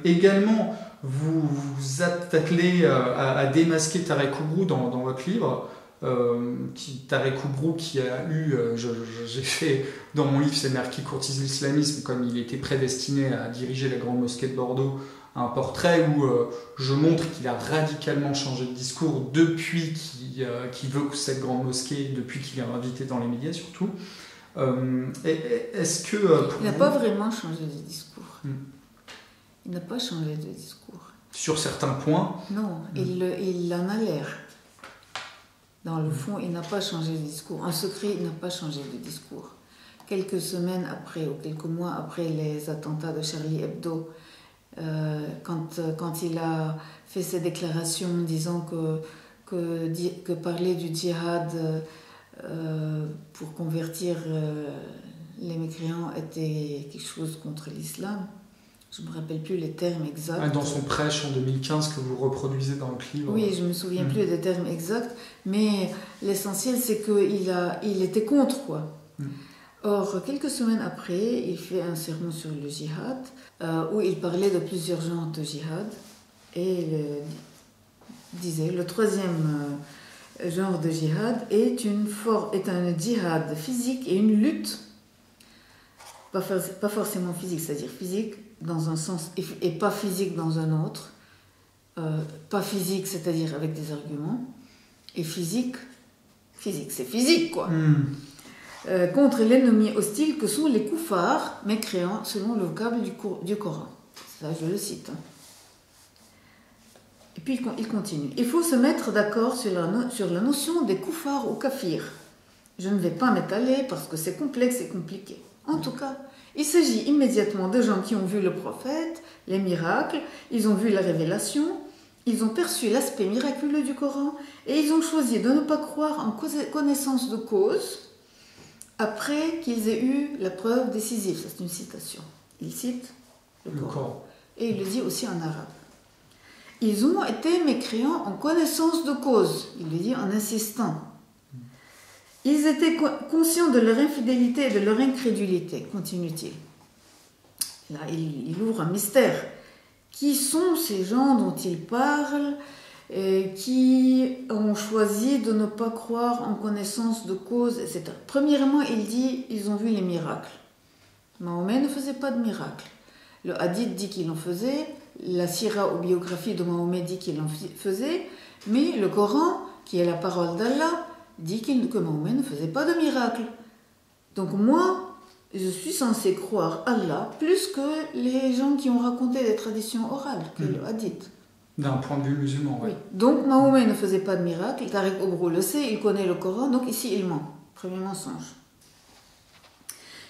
également, vous attelez à démasquer Tarek Oubrou dans votre livre. Tarek Oubrou qui a eu, j'ai fait dans mon livre, c'est Mère qui courtise l'islamisme, comme il était prédestiné à diriger la grande mosquée de Bordeaux, un portrait où je montre qu'il a radicalement changé de discours depuis qu'il veut cette grande mosquée, depuis qu'il est invité dans les médias surtout. Est-ce que il n'a pas vraiment changé de discours. Il n'a pas changé de discours. Sur certains points. Non, il en a l'air. Dans le fond, il n'a pas changé de discours. En secret, il n'a pas changé de discours. Quelques semaines après, ou quelques mois après les attentats de Charlie Hebdo, quand il a fait ses déclarations disant que parler du djihad pour convertir les mécréants était quelque chose contre l'islam, je ne me rappelle plus les termes exacts. Dans son prêche en 2015 que vous reproduisez dans le livre. Oui, je ne me souviens plus des termes exacts, mais l'essentiel c'est qu'il était contre, quoi. Or, quelques semaines après, il fait un sermon sur le djihad, où il parlait de plusieurs genres de djihad, et il disait le troisième genre de djihad est un djihad physique et une lutte, pas forcément physique, c'est-à-dire physique dans un sens et pas physique dans un autre, pas physique, c'est-à-dire avec des arguments, et physique c'est physique, quoi. Contre l'ennemi hostile que sont les koufars, mécréants, selon le vocable du Coran. Ça, je le cite. Et puis il continue. Il faut se mettre d'accord sur la notion des koufars ou kafirs. Je ne vais pas m'étaler parce que c'est complexe et compliqué. En tout cas, il s'agit immédiatement de gens qui ont vu le prophète, les miracles, ils ont vu la révélation, ils ont perçu l'aspect miraculeux du Coran et ils ont choisi de ne pas croire en connaissance de cause après qu'ils aient eu la preuve décisive. C'est une citation. Il cite le Coran. Et il le dit aussi en arabe. Ils ont été mécréants en connaissance de cause. Il le dit en insistant. Ils étaient conscients de leur infidélité et de leur incrédulité, continue-t-il. Là, il ouvre un mystère. Qui sont ces gens dont il parle, qui ont choisi de ne pas croire en connaissance de cause, etc. Premièrement, il dit ils ont vu les miracles. Mahomet ne faisait pas de miracles. Le hadith dit qu'il en faisait, la sira ou biographie de Mahomet dit qu'il en faisait, mais le Coran, qui est la parole d'Allah, dit que Mahomet ne faisait pas de miracles. Donc moi, je suis censée croire Allah plus que les gens qui ont raconté des traditions orales, que le hadith. D'un point de vue musulman, oui. Donc Mahomet ne faisait pas de miracles, Tarek Oubrou le sait, il connaît le Coran, donc ici il ment. Premier mensonge.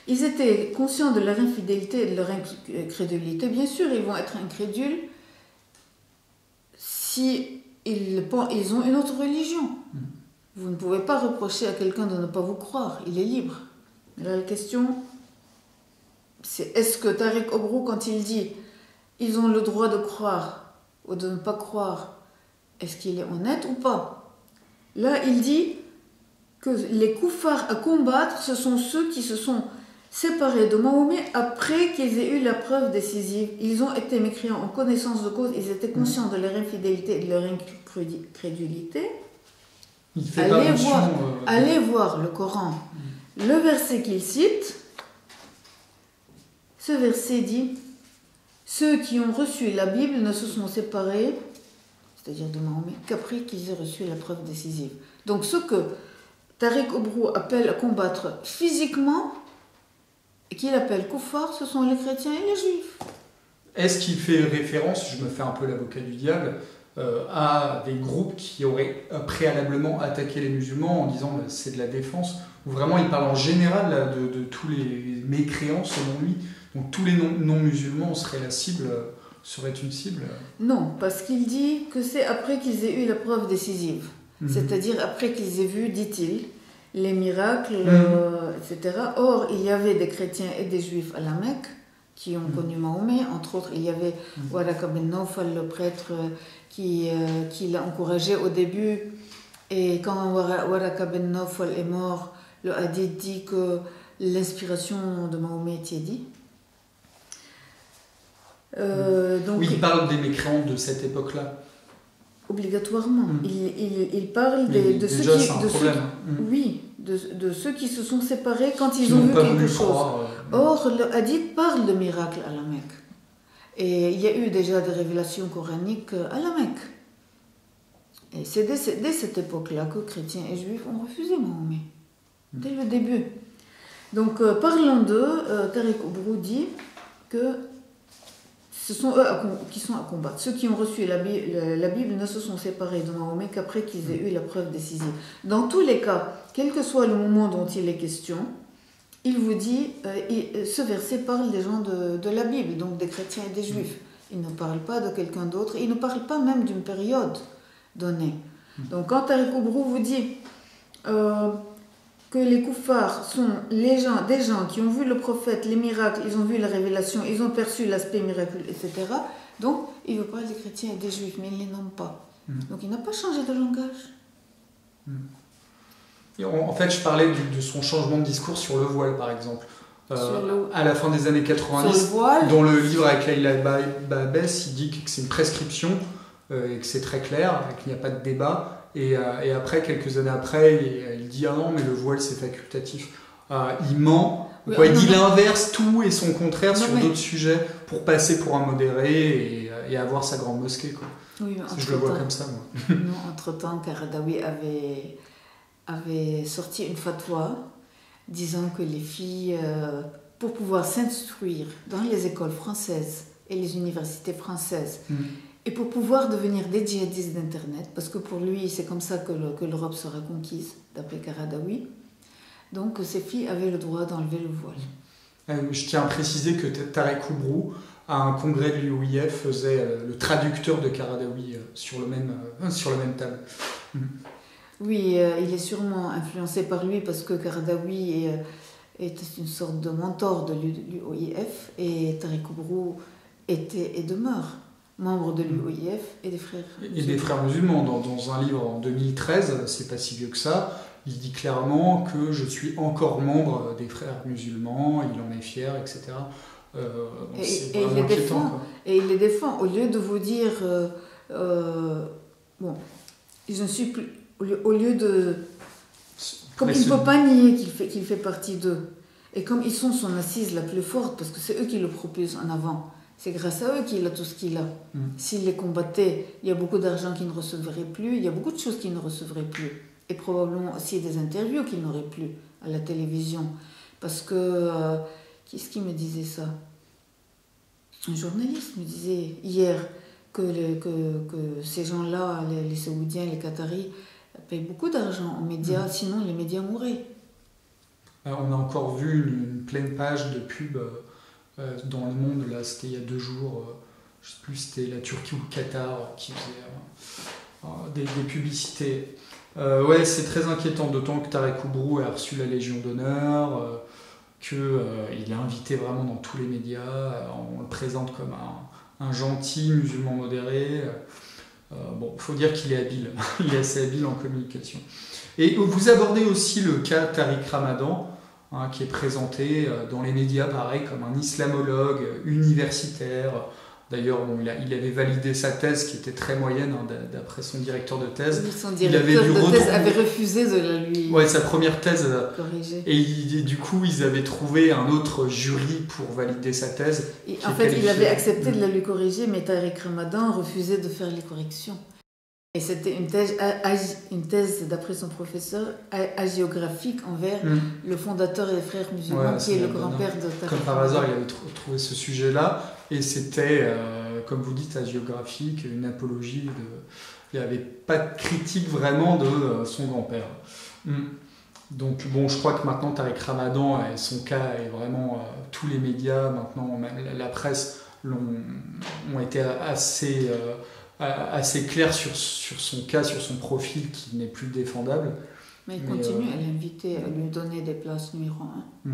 Ils étaient conscients de leur infidélité et de leur incrédulité. Bien sûr, ils vont être incrédules si ils ont une autre religion. Vous ne pouvez pas reprocher à quelqu'un de ne pas vous croire, il est libre. Mais là, la question, c'est est-ce que Tarek Oubrou, quand il dit ils ont le droit de croire ou de ne pas croire, est-ce qu'il est honnête ou pas? Là, il dit que les koufars à combattre, ce sont ceux qui se sont séparés de Mahomet après qu'ils aient eu la preuve décisive. Ils ont été mécréants en connaissance de cause, ils étaient conscients de leur infidélité et de leur incrédulité. Allez voir le Coran. Le verset qu'il cite, ce verset dit « Ceux qui ont reçu la Bible ne se sont séparés, c'est-à-dire de Mahomet, qu'après qu'ils aient reçu la preuve décisive. » Donc ce que Tarek Oubrou appelle à combattre physiquement, et qu'il appelle koufar, ce sont les chrétiens et les juifs. Est-ce qu'il fait référence, je me fais un peu l'avocat du diable, à des groupes qui auraient préalablement attaqué les musulmans en disant c'est de la défense, ou vraiment il parle en général là, de tous les mécréants selon lui, donc tous les non-musulmans seraient une cible? Non, parce qu'il dit que c'est après qu'ils aient eu la preuve décisive, c'est-à-dire après qu'ils aient vu, dit-il, les miracles, etc. Or, il y avait des chrétiens et des juifs à la Mecque qui ont connu Mahomet, entre autres, il y avait Waraka ben Nawfal, le prêtre qui l'a encouragé au début, et quand Waraka ben Nawfal est mort, le hadith dit que l'inspiration de Mahomet est dit. Donc, oui, il parle des mécréants de cette époque-là. Obligatoirement. Il parle de ceux déjà, qui... c'est un problème. Oui, de ceux qui se sont séparés quand ils ont vu quelque chose. Or, le hadith parle de miracles à la Mecque. Et il y a eu déjà des révélations coraniques à la Mecque. Et c'est dès cette époque-là que chrétiens et juifs ont refusé Mahomet. Dès le début. Donc, parlant d'eux, Tariq Oubrou dit que ce sont eux qui sont à combattre. Ceux qui ont reçu la Bible ne se sont séparés de Mahomet qu'après qu'ils aient eu la preuve décisive. Dans tous les cas, quel que soit le moment dont il est question, il vous dit, ce verset parle des gens de la Bible, donc des chrétiens et des juifs. Il ne parle pas de quelqu'un d'autre, il ne parle pas même d'une période donnée. Donc quand Tariq Oubrou vous dit que les koufars sont des gens qui ont vu le prophète, les miracles, ils ont vu la révélation, ils ont perçu l'aspect miraculeux, etc. Donc, il veut parler des chrétiens et des juifs, mais il ne les nomme pas. Donc, il n'a pas changé de langage. Et en fait, je parlais de son changement de discours sur le voile, par exemple. À la fin des années 90, dans le livre avec Laïla Babès, il dit que c'est une prescription, et que c'est très clair, et qu'il n'y a pas de débat. Et après, quelques années après, il dit « Ah non, mais le voile, c'est facultatif. » Il ment. Oui, il dit l'inverse, tout et son contraire sur d'autres sujets pour passer pour un modéré et avoir sa grande mosquée. Quoi. Oui, je le vois comme ça, moi. Non, entre-temps, Qaradawi avait sorti une fatwa disant que les filles, pour pouvoir s'instruire dans les écoles françaises et les universités françaises, et pour pouvoir devenir des djihadistes d'Internet, parce que pour lui, c'est comme ça que l'Europe sera conquise, d'après Qaradawi. Donc, ces filles avaient le droit d'enlever le voile. Je tiens à préciser que Tariq Oubrou, à un congrès de l'UOIF, faisait le traducteur de Qaradawi sur le même table. Oui, il est sûrement influencé par lui, parce que Qaradawi était une sorte de mentor de l'UOIF, et Tariq Oubrou était et demeure membre de l'UOIF et des frères musulmans. Et des frères musulmans. Dans un livre en 2013, c'est pas si vieux que ça, il dit clairement que je suis encore membre des frères musulmans, il en est fier, etc. C'est vraiment inquiétant. Et il les défend. Au lieu de vous dire, bon, je ne suis plus, au lieu de... Comme il ne peut pas nier qu'il fait partie d'eux, et comme ils sont son assise la plus forte, parce que c'est eux qui le propulsent en avant, c'est grâce à eux qu'il a tout ce qu'il a. S'il les combattait, il y a beaucoup d'argent qu'il ne recevrait plus, il y a beaucoup de choses qu'il ne recevrait plus. Et probablement aussi des interviews qu'il n'aurait plus à la télévision. Parce que, qui est-ce qui me disait ça? Un journaliste me disait hier que ces gens-là, les Saoudiens, les Qataris, payent beaucoup d'argent aux médias, sinon les médias mourraient. On a encore vu une pleine page de pub dans le monde, là, c'était il y a 2 jours, je ne sais plus, c'était la Turquie ou le Qatar qui faisait des publicités. Ouais, c'est très inquiétant, d'autant que Tariq Oubrou a reçu la Légion d'honneur, qu'il est invité vraiment dans tous les médias, on le présente comme un gentil musulman modéré. Bon, il faut dire qu'il est habile, il est assez habile en communication. Et vous abordez aussi le cas Tariq Ramadan, qui est présenté dans les médias, pareil, comme un islamologue universitaire. D'ailleurs, bon, il avait validé sa thèse, qui était très moyenne, d'après son directeur de thèse. Son directeur de thèse avait refusé de la lui ouais, sa première thèse. Corriger. Et du coup, ils avaient trouvé un autre jury pour valider sa thèse. Et en fait, il avait accepté de la lui corriger, mais Tariq Ramadan refusait de faire les corrections. Et c'était une thèse, d'après son professeur, hagiographique envers le fondateur des frères musulmans, qui est le grand-père de Tariq. Comme par hasard, il avait trouvé ce sujet-là, et c'était, comme vous dites, hagiographique, une apologie. Il n'y avait pas de critique vraiment de son grand-père. Donc bon, je crois que maintenant, Tariq Ramadan, son cas est vraiment... tous les médias, maintenant, même la presse, ont été assez clair sur son cas, sur son profil qui n'est plus défendable. Mais il continue à l'inviter, à lui donner des places numéro 1.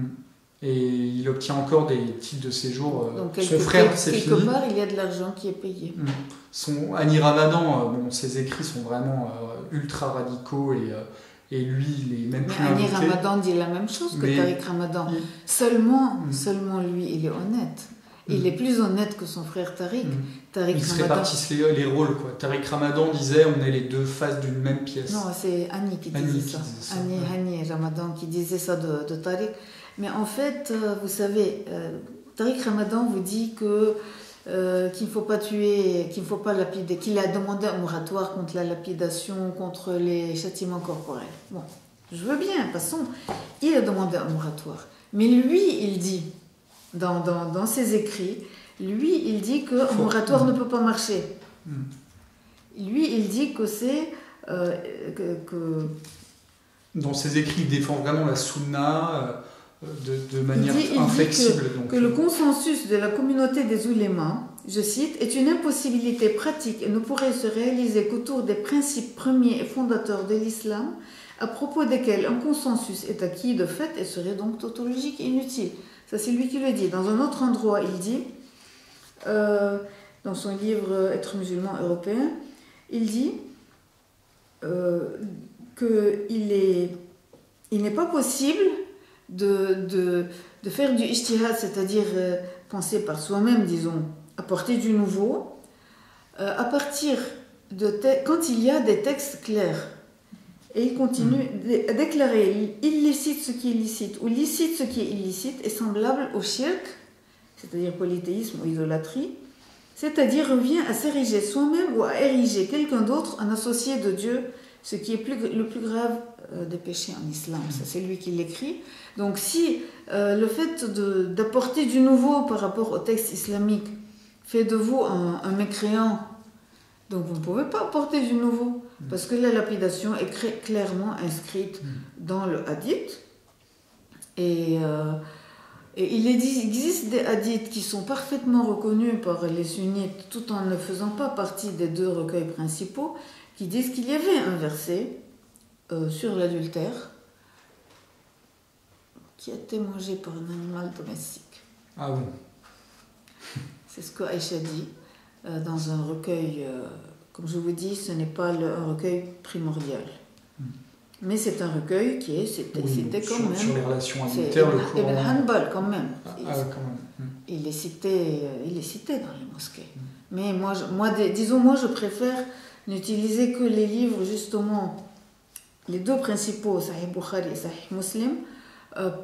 Et il obtient encore des titres de séjour. Donc, son frère, c'est fini. Quelque part, il y a de l'argent qui est payé. Annie Ramadan, ses écrits sont vraiment ultra radicaux et lui, il est même plus invité. Annie Ramadan dit la même chose que Tariq Ramadan. Seulement lui, il est honnête. Il est plus honnête que son frère Tariq. Tariq Ils se Ramadan... répartissent les rôles, quoi. Tariq Ramadan disait on est les deux faces d'une même pièce. Non, c'est Annie qui disait ça. Annie Ramadan qui disait ça de Tariq. Mais en fait, vous savez, Tariq Ramadan vous dit que qu'il ne faut pas tuer, qu'il ne faut pas lapider, qu'il a demandé un moratoire contre la lapidation, contre les châtiments corporels. Bon, je veux bien, passons. Il a demandé un moratoire. Mais lui, il dit, dans ses écrits, lui, il dit qu'un moratoire ne peut pas marcher. Lui, il dit que c'est... Dans ses écrits, il défend vraiment la sunna... de manière inflexible. Il dit que le consensus de la communauté des oulémas, je cite, est une impossibilité pratique et ne pourrait se réaliser qu'autour des principes premiers et fondateurs de l'islam, à propos desquels un consensus est acquis de fait et serait donc tautologique et inutile. Ça, c'est lui qui le dit. Dans un autre endroit, il dit, dans son livre Être musulman européen, il dit qu'il n'est pas possible de faire du ijtihad, c'est-à-dire penser par soi-même, disons, apporter du nouveau, à partir quand il y a des textes clairs. Et il continue à déclarer illicite ce qui est licite ou licite ce qui est illicite est semblable au shirk, c'est-à-dire polythéisme ou idolâtrie, c'est-à-dire revient à s'ériger soi-même ou à ériger quelqu'un d'autre en associé de Dieu, ce qui est le plus grave des péchés en islam. Ça, c'est lui qui l'écrit. Donc si le fait d'apporter du nouveau par rapport au texte islamique fait de vous un mécréant, donc vous ne pouvez pas apporter du nouveau, parce que la lapidation est clairement inscrite dans le hadith. Et il existe des hadiths qui sont parfaitement reconnus par les sunnites, tout en ne faisant pas partie des deux recueils principaux, qui disent qu'il y avait un verset sur l'adultère qui a été mangé par un animal domestique. Ah bon. C'est ce que Aïcha dit dans un recueil, comme je vous dis, ce n'est pas un recueil primordial. Mais c'est un recueil qui est cité quand même. Sur les relations adultères, le Coran. Ibn Hanbal, quand même. Quand même. Il est cité dans les mosquées. Mais moi, je préfère n'utiliser que les livres, justement, les deux principaux, Sahih Bukhari et Sahih Muslim,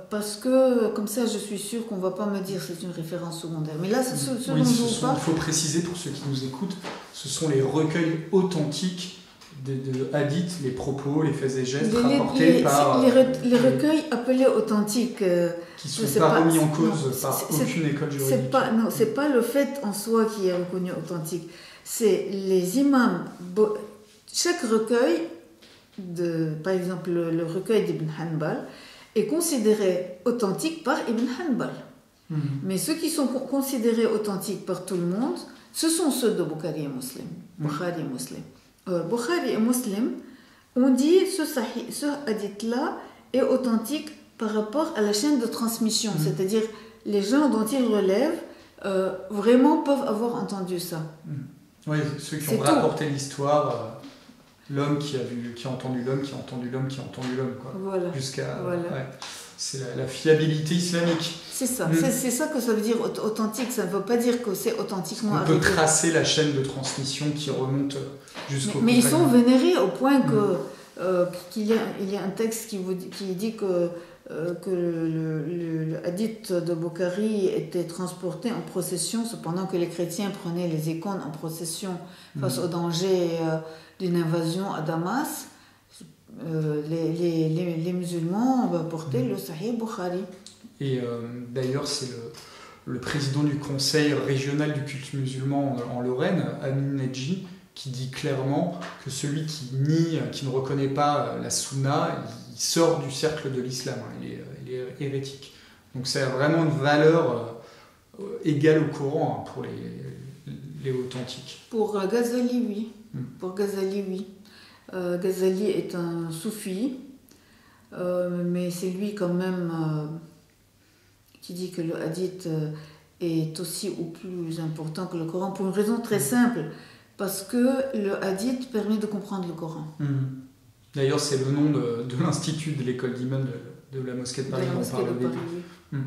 parce que comme ça je suis sûre qu'on ne va pas me dire c'est une référence secondaire. Mais là, il faut préciser pour ceux qui nous écoutent, ce sont les recueils authentiques de hadiths, les propos, les faits et gestes rapportés par... Les recueils appelés authentiques... qui ne sont pas remis en cause par aucune école juridique. C'est pas le fait en soi qui est reconnu authentique. C'est les imams... Chaque recueil, par exemple le recueil d'Ibn Hanbal, est considéré authentique par Ibn Hanbal. Mais ceux qui sont considérés authentiques par tout le monde, ce sont ceux de Bukhari et Muslim. Bukhari et Muslim. Bukhari et Muslim ont dit ce hadith-là est authentique par rapport à la chaîne de transmission, c'est-à-dire les gens dont ils relèvent vraiment peuvent avoir entendu ça. Oui, ceux qui ont rapporté l'histoire, l'homme qui a entendu l'homme, qui a entendu l'homme, qui a entendu l'homme, quoi. Voilà. C'est la fiabilité islamique. C'est ça. C'est ça que ça veut dire authentique. Ça ne veut pas dire que c'est authentiquement arrivé. On peut tracer la chaîne de transmission qui remonte jusqu'au... Mais ils sont vénérés au point qu'il y a un texte qui dit que le hadith de Bukhari était transporté en procession, cependant que les chrétiens prenaient les icônes en procession face au danger d'une invasion à Damas. Les musulmans portaient le Sahih Bukhari. Et d'ailleurs, c'est le président du conseil régional du culte musulman en Lorraine, Amin Nedji, qui dit clairement que celui qui ne reconnaît pas la sunna, il sort du cercle de l'islam, il est hérétique. Donc c'est vraiment une valeur égale au Coran pour les authentiques. Pour Ghazali, oui. Pour Ghazali, oui. Ghazali est un soufi, mais c'est lui quand même qui dit que le hadith est aussi ou plus important que le Coran, pour une raison très simple, parce que le hadith permet de comprendre le Coran. D'ailleurs, c'est le nom de l'institut de l'école d'Iman de la mosquée de Paris. De la mosquée de Paris, oui.